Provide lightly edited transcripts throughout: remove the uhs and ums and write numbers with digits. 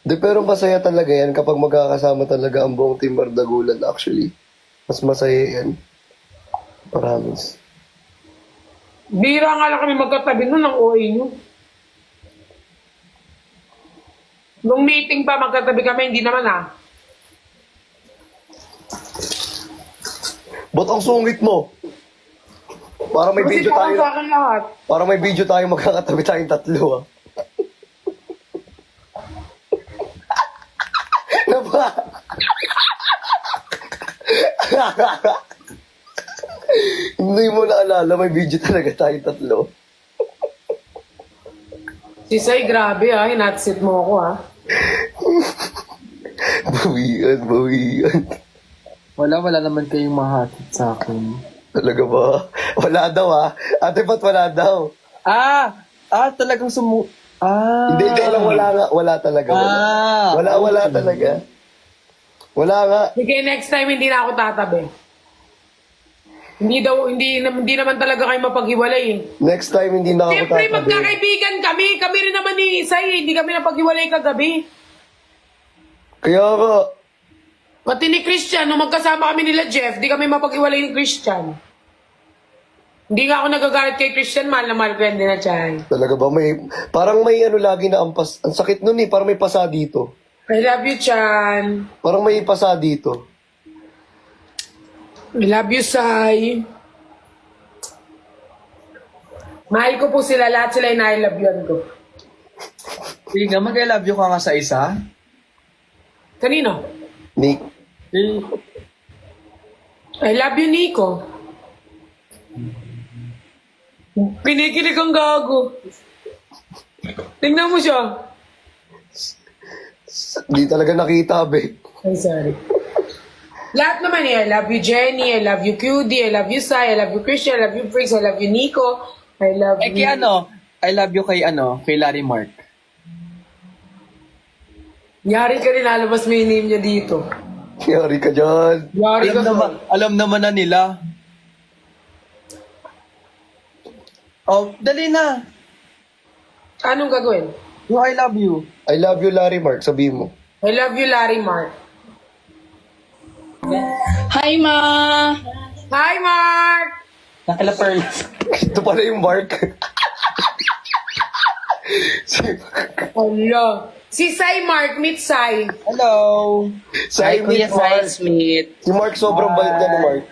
Di, pero masaya talaga yan kapag magkakasama talaga ang buong Team Bardagulan actually. Mas masaya yan. Promise. Bira nga lang kami magkatabi nun ng OA nyo. Nung meeting pa magkatabi kami, hindi naman ah. Ba't ang sungit mo? Para may Kasi video parang tayo. sa akin lahat. Para may video tayo magkakatabi tayong tatlo ah. Napa? Hindi mo naalala, may video talaga tayong tatlo. Si Sai, grabe ah. Hinatsit mo ako ah. Bawian, bawian. Wala naman kayong mahatid sa akin. Talaga ba? Wala daw ah. Ate, ba't wala daw? Talagang Hindi, alam, wala nga. Wala talaga. Wala talaga. Wala nga. Sige, next time hindi na ako tatabi. Hindi naman talaga kayo mapaghiwalay eh. Next time, hindi na ako Siyempre, tatabi. magkakaibigan kami. Kami rin naman ni Sai. Hindi kami napaghiwalay kagabi. Kaya nga, Pati ni Christian, nung magkasama kami nila Jeff, di kami mapaghiwalay ni Christian. Hindi nga ako nagagalit kay Christian, mahal na mahal ko yan din na Chay. talaga ba? Parang may ano lagi na ampas. Ang sakit nun eh, parang may pasa dito. I love you, Chan. Parang may pasa dito. I love you, Sai. Mahal ko po sila, lahat sila yung I love yun ko. Sige nga, mag-I love you ka nga sa isa. Kanino? Nick, I love you, Nico. Kinikilig ang gago. Tingnan mo siya. di talaga nakita, be. Ay, sorry. Lahat naman eh. I love you, Jenny. I love you, QD. I love you, Sai. I love you, Christian. I love you, Briggs. I love you, Nico. I love you. Kay I love you kay Larry Mark. Yari ka rin, lalabas mo yung name niya dito. Yari ka dyan. Yari ka Alam naman na nila. Oh, dali na. Anong gagawin? Yung I love you. I love you, Larry Mark. Sabihin mo. I love you, Larry Mark. Hi, Ma! Hi, Mark! Nakala Pearl. Ito pala yung Mark. Hello. Si Sai Mark, meet Sai. Hello. Hi, Kuya Mark. Sai Smith. Si Mark sobrang bait niya ni Mark.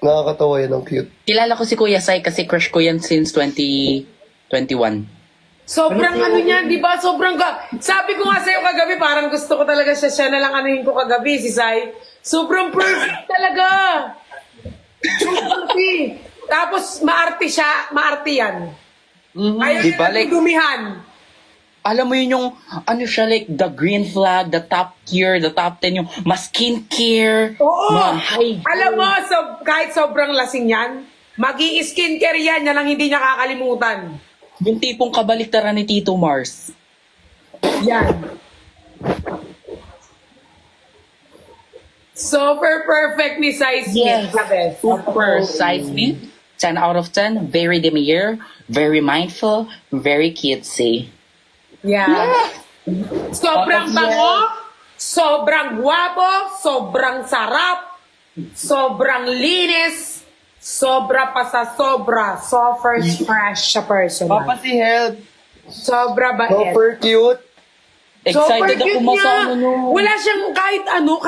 Nakakatawa yan, ang cute. Kilala ko si Kuya Sai kasi crush ko yan since 2021. Sobrang ano niya, di ba? Sabi ko nga sa'yo kagabi, parang gusto ko talaga siya na lang anuhin ko kagabi, si Sai. Sobrang perfect talaga. Super. Tapos, maarte siya, maarte yan. Ayaw Di ba, niya like- dumihan. Alam mo yun yung, ano siya, like, the green flag, the top tier, the top 10, yung mas skincare, Oo. high Alam mo, kahit sobrang lasing yan, mag-i-skincare yan ang hindi niya kakalimutan. yung tipong kabaliktaran ni Tito Mars. Yan. Super perfect ni Sai Smith. Yes. The best. Super Sai Smith, 10 out of 10, very demure, very mindful, very cutesy. Yeah. Sobrang Tapos bango, sobrang guwapo, sobrang sarap, sobrang linis, sobra pa sa sobra. So first fresh siya person. Papa si Help. Sobra bait. Super cute. Excited Super ako cute masama niya. nyo. Wala siyang kahit anong,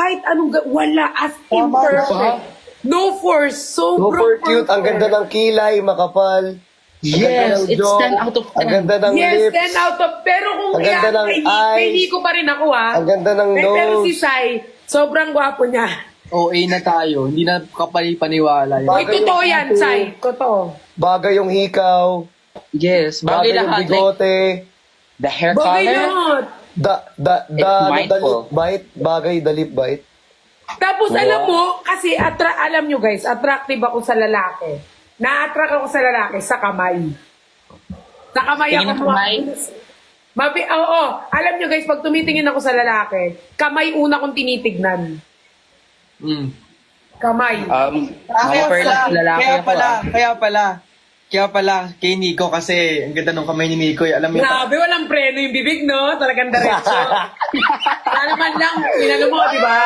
wala, as in Tama perfect. No force, Super cute. Ang ganda ng kilay, makapal. Yes, Ang ganda ng it's jaw. 10 out of 10. Ang ganda ng Yes, lips. 10 out of, pero kung Ang ganda ng kay eyes. Nico pa rin ako Ang ganda ng Pero si nose. Sai, sobrang gwapo niya. OA na tayo. Hindi na kapani-paniwala yan. Uy, totoo yan, Sai. Totoo. Bagay yung hikaw. Yes, Bagay bagay yung lahat. Like, bigote. the hair Bagay color, lahat. It's mindful. lip bite. Bagay, the lip bite. Tapos alam mo, kasi alam nyo guys, attractive ako sa lalaki. Na-attract ako sa lalaki sa kamay. Sa kamay Tingin ako. ng kamay? Oo, alam nyo guys, pag tumitingin ako sa lalaki, kamay una kong tinitignan. Mm. Kamay. mga perlas lalaki kaya ako, pala, ah. kaya pala. Kaya pala, kay Nico kasi, ang ganda nung kamay ni Nico. Alam mo yun? Grabe, walang preno yung bibig, no? Talagang diretso. Wala naman lang, inano mo, di ba?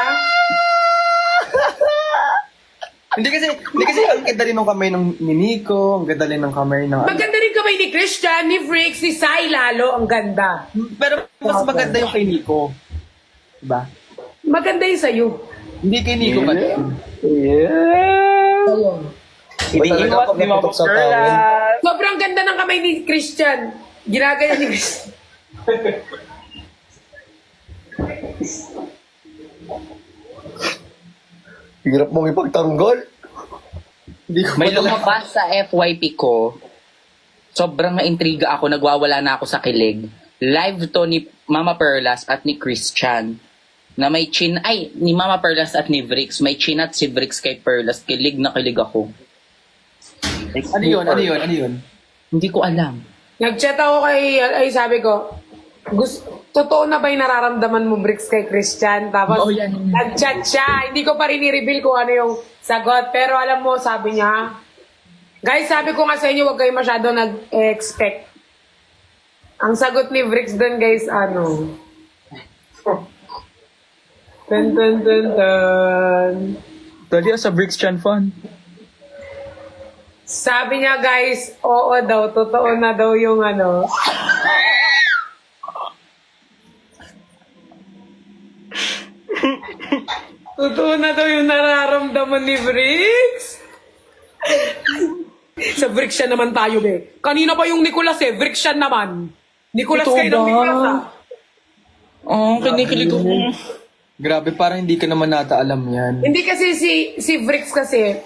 Hindi kasi ang ganda rin ng kamay ni Nico, ang ganda rin ng kamay ng... Maganda rin kamay ni Christian, ni Fricks, ni Sai lalo, ang ganda. Pero mas maganda yung kay Nico. Diba? Maganda yung sa'yo. Hindi kay Nico ba? Yeah! Ayun. Hindi Talaga iwas pag ni Mama naputok sa Perla. Sobrang ganda ng kamay ni Christian. Ginagaya ni Christian. Hirap mong ipagtanggol. Hindi ko May pa talaga- lumabas sa FYP ko. Sobrang naintriga ako, nagwawala na ako sa kilig. Live to ni Mama Perlas at ni Christian. Na may ni Mama Perlas at ni Vrix. May chinat si Vrix kay Perlas. Kilig na kilig ako. Ano yun? Hindi ko alam. Nag-chat ako sabi ko, totoo na ba yung nararamdaman mo, Bricks, kay Christian? Tapos, Oo, yan. nag-chat siya. Hindi ko pa rin i-reveal kung ano yung sagot. Pero alam mo, sabi niya, guys, sabi ko nga sa inyo, huwag kayo masyado nag-expect. Ang sagot ni Bricks doon, guys, ano? Dun, dun, dun, dun. Dali sa Vrix Chan fan. Sabi niya, guys, oo daw, totoo na daw yung ano. Totoo na daw yung nararamdaman ni Bricks. Sa Bricks siya naman tayo, be. Kanina pa yung Nicolas, Bricks siya naman. Nicolas Ito kayo ng ba? Nicolas, ah. Oh, kinikilig ako. Grabe, parang hindi ka naman nata alam yan. Hindi kasi si Bricks kasi,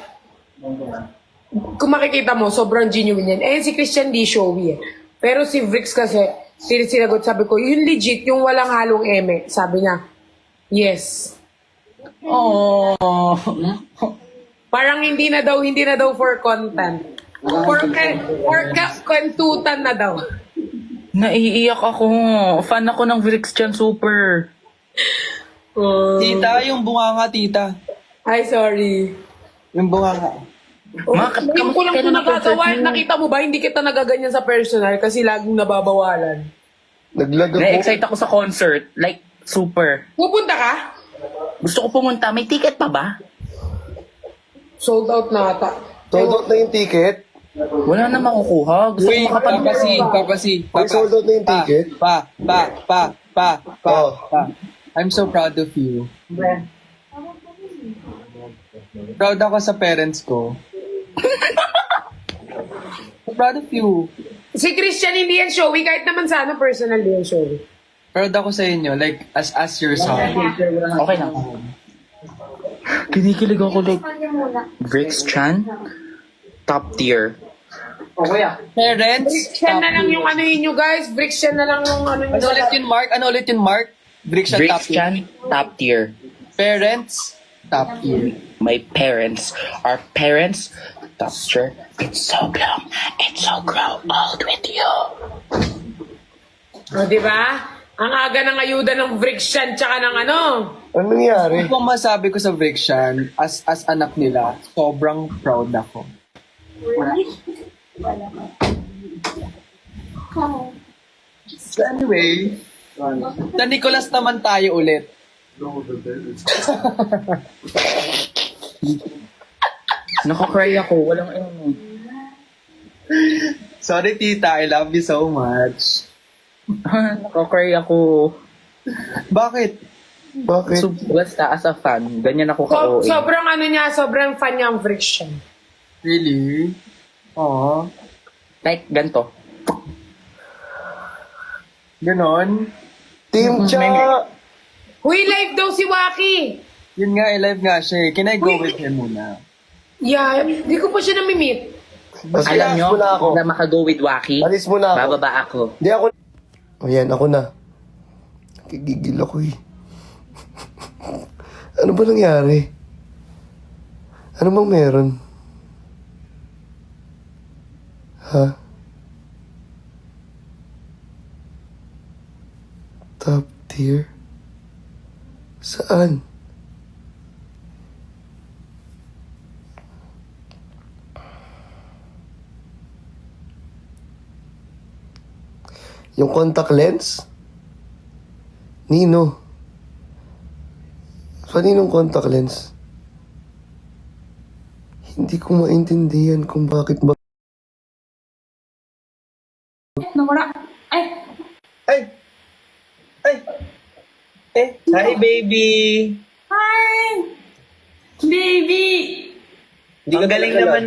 kung makikita mo, sobrang genuine yan. Eh, si Christian di showy eh. Pero si Bricks kasi, sinagot, sabi ko, yung legit, yung walang halong eme. Sabi niya, yes. Oh. Parang hindi na daw for content. For kwentutan na daw. Naiiyak ako. Fan ako ng Vrix Chan Super. Tita, yung bunganga, tita. Ay, sorry. Yung bunganga. Yung ko lang ito nagagawa. Nakita mo ba, hindi kita nagaganyan sa personal kasi laging nababawalan. Naglag ako. Na-excite ako sa concert. Like, super. Pupunta ka? Gusto ko pumunta. May ticket pa ba? Sold out na ata. Sold out na yung ticket. Wala na makukuha. Gusto ko makapanood. Papasi. May sold out na yung ticket. Pa. Oh. I'm so proud of you. Proud ako sa parents ko. Proud of you. Si Christian hindi yan showy, kahit naman sa ano personal yan showy. Proud ako sa inyo, like, as your son. Okay na. Kinikilig ako like Vrix Chan. Top tier. Parents? Bricksian na lang yung ano yun nyo guys. Bricksian na lang yung ano yun. Ano ulit yun, Mark? Bricksian top Vrix tier. Chan, top tier. Parents? Top tier. My parents are parents. Top tier. It's so long. It's so grow old with you. O, di ba? Ang aga ng ayuda ng Bricksian tsaka ng ano. Ano nangyari? Kung masabi ko sa Vrixian, as anak nila, sobrang proud ako. So anyway, sa Nicolas naman tayo ulit. Nakakry ako. Walang ano. Sorry tita, I love you so much. Nakakry ako. Bakit? Bakit? So, basta as a fan, ganyan ako ka-OA. Sobrang ano niya, sobrang fan niya ang Bricksian. Really? Aww. Like, ganito. Ganon? Team Cha! Uy, live daw si Waki. Yun nga, live nga siya. Can I go with him muna? Yeah, di ko pa siya namimit. Basta Alam alis nyo, mo na ako. na makago with Waki, Alis mo na ako. bababa ako. Hindi ako. Ayan, ako na. Kigigil ako eh. Ano ba nangyari? Ano bang meron? Ha? Top tier? Saan? Yung contact lens? Nino? Kaninong contact lens? Hindi ko maintindihan kung bakit ba... Nawala. Ay, Ay! Ay! Hi, baby! hi! Baby! Ang galing naman